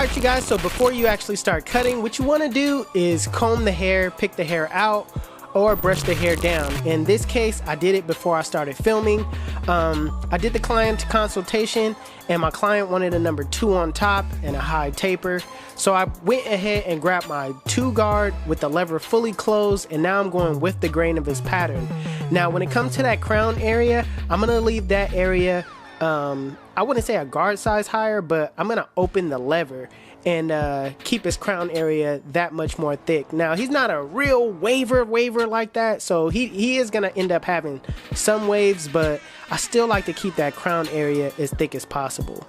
Alright you guys, so before you actually start cutting, what you want to do is comb the hair, pick the hair out, or brush the hair down. In this case, I did it before I started filming. I did the client consultation and my client wanted a number 2 on top and a high taper. So I went ahead and grabbed my 2 guard with the lever fully closed, and now I'm going with the grain of his pattern. Now when it comes to that crown area, I'm going to leave that area I wouldn't say a guard size higher, but I'm gonna open the lever and keep his crown area that much more thick. Now he's not a real waver like that, so he is gonna end up having some waves, but I still like to keep that crown area as thick as possible.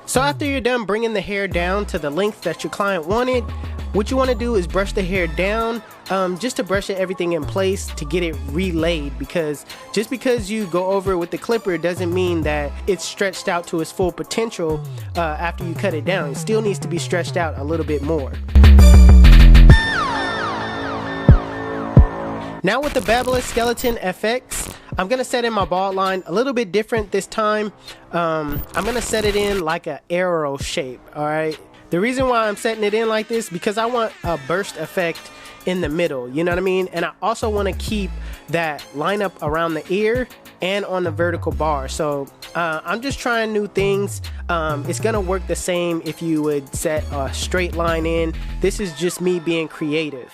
So after you're done bringing the hair down to the length that your client wanted, what you want to do is brush the hair down, just to brush everything in place to get it relayed, because just because you go over it with the clipper doesn't mean that it's stretched out to its full potential after you cut it down. It still needs to be stretched out a little bit more. Now with the Babylon Skeleton FX, I'm gonna set in my bald line a little bit different this time. I'm gonna set it in like an arrow shape, alright? The reason why I'm setting it in like this, because I want a burst effect in the middle, you know what I mean? And I also want to keep that line up around the ear and on the vertical bar. So I'm just trying new things. It's gonna work the same if you would set a straight line in. This is just me being creative.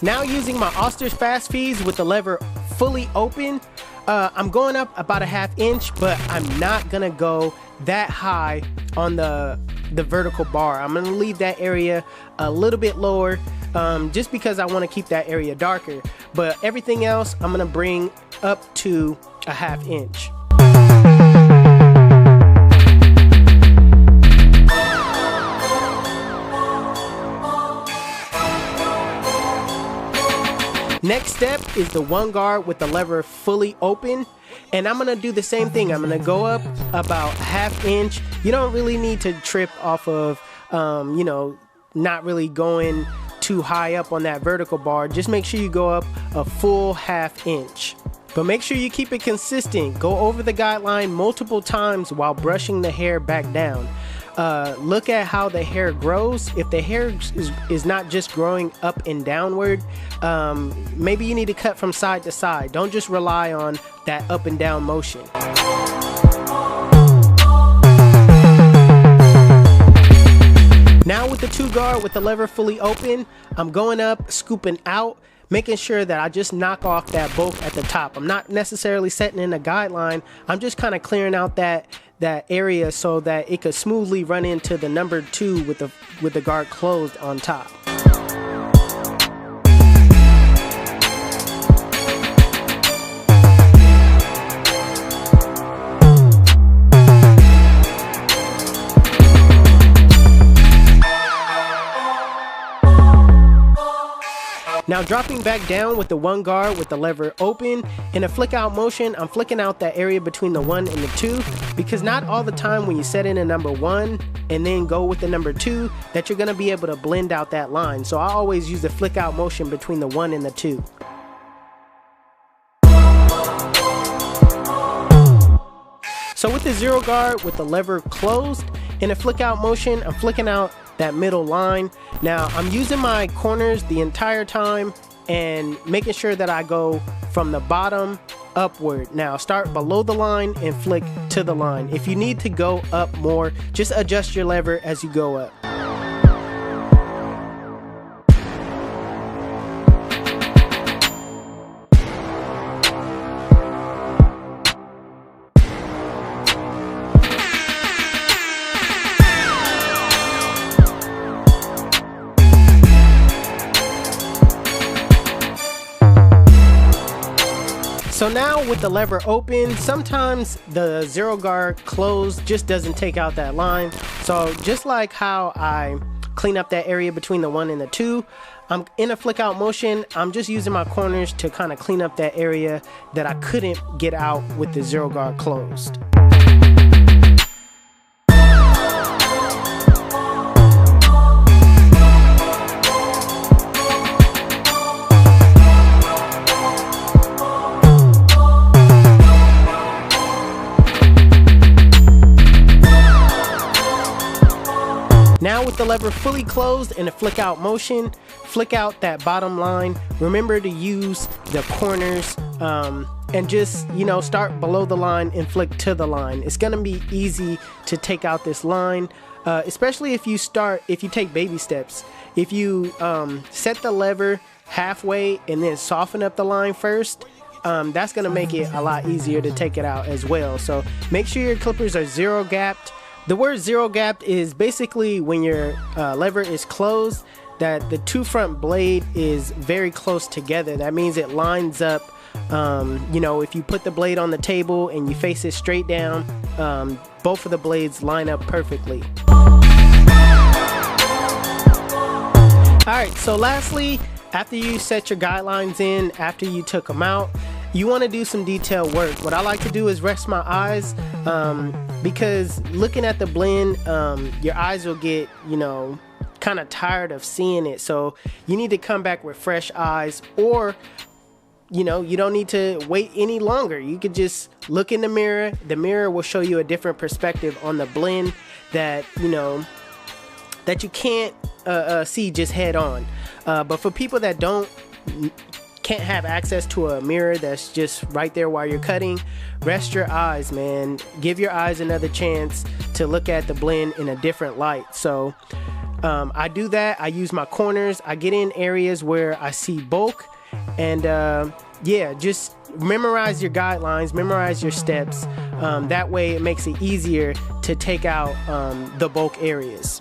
Now using my ostrich fast feeds with the lever fully open, I'm going up about a ½ inch, but I'm not gonna go that high on the vertical bar. I'm gonna leave that area a little bit lower, just because I want to keep that area darker. But everything else I'm gonna bring up to a ½ inch. Next step is the 1 guard with the lever fully open, and I'm gonna do the same thing. I'm gonna go up about ½ inch. You don't really need to trip off of, you know, not really going too high up on that vertical bar. Just make sure you go up a full ½ inch. But make sure you keep it consistent. Go over the guideline multiple times while brushing the hair back down. Look at how the hair grows. If the hair is not just growing up and downward, maybe you need to cut from side to side. Don't just rely on that up and down motion. Now with the 2 guard with the lever fully open, I'm going up, scooping out, making sure that I just knock off that bulk at the top. I'm not necessarily setting in a guideline. I'm just kind of clearing out that area so that it could smoothly run into the number 2 with the guard closed on top. Now dropping back down with the 1 guard with the lever open, in a flick out motion, I'm flicking out that area between the 1 and the 2, because not all the time when you set in a number 1 and then go with the number 2 that you're going to be able to blend out that line. So I always use the flick out motion between the 1 and the 2. So with the 0 guard with the lever closed, in a flick out motion, I'm flicking out that middle line. Now I'm using my corners the entire time and making sure that I go from the bottom upward. Now start below the line and flick to the line. If you need to go up more, just adjust your lever as you go up. So now with the lever open, sometimes the zero guard closed just doesn't take out that line. So just like how I clean up that area between the 1 and the 2, I'm in a flick out motion. I'm just using my corners to kind of clean up that area that I couldn't get out with the zero guard closed. Now with the lever fully closed in a flick out motion, flick out that bottom line. Remember to use the corners and just, start below the line and flick to the line. It's gonna be easy to take out this line, especially if you take baby steps. If you set the lever halfway and then soften up the line first, that's gonna make it a lot easier to take it out as well. So make sure your clippers are zero gapped. The word zero gapped is basically when your lever is closed, that the two front blade is very close together. That means it lines up. If you put the blade on the table and you face it straight down, both of the blades line up perfectly. Alright, so lastly, after you set your guidelines in, after you took them out, you want to do some detail work. What I like to do is rest my eyes, because looking at the blend, your eyes will get, kind of tired of seeing it. So you need to come back with fresh eyes, or you don't need to wait any longer. You could just look in the mirror. The mirror will show you a different perspective on the blend that that you can't see just head on. But for people that can't have access to a mirror that's just right there while you're cutting, rest your eyes, man. Give your eyes another chance to look at the blend in a different light. So I do that. I use my corners. I get in areas where I see bulk, and just memorize your guidelines, memorize your steps. That way it makes it easier to take out the bulk areas.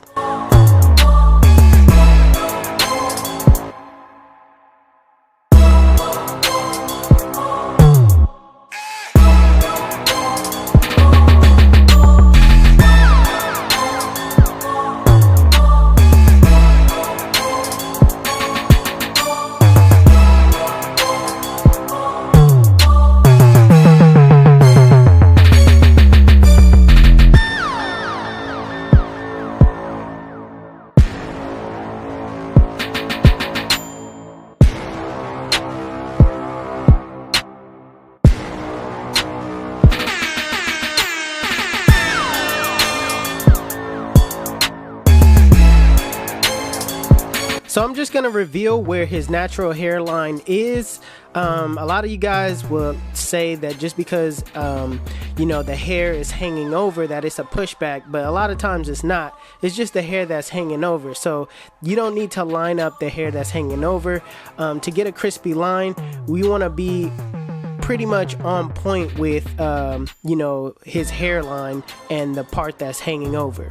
So I'm just gonna reveal where his natural hairline is. A lot of you guys will say that just because the hair is hanging over, that it's a pushback, but a lot of times it's not. It's just the hair that's hanging over. So you don't need to line up the hair that's hanging over. To get a crispy line, we want to be pretty much on point with his hairline and the part that's hanging over.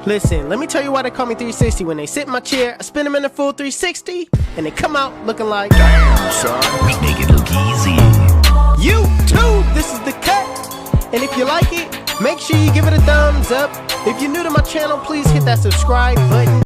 Listen, let me tell you why they call me 360. When they sit in my chair, I spin them in a full 360, and they come out looking like, damn, son, we make it look easy. YouTube, this is the cut. And if you like it, make sure you give it a thumbs up. If you're new to my channel, please hit that subscribe button.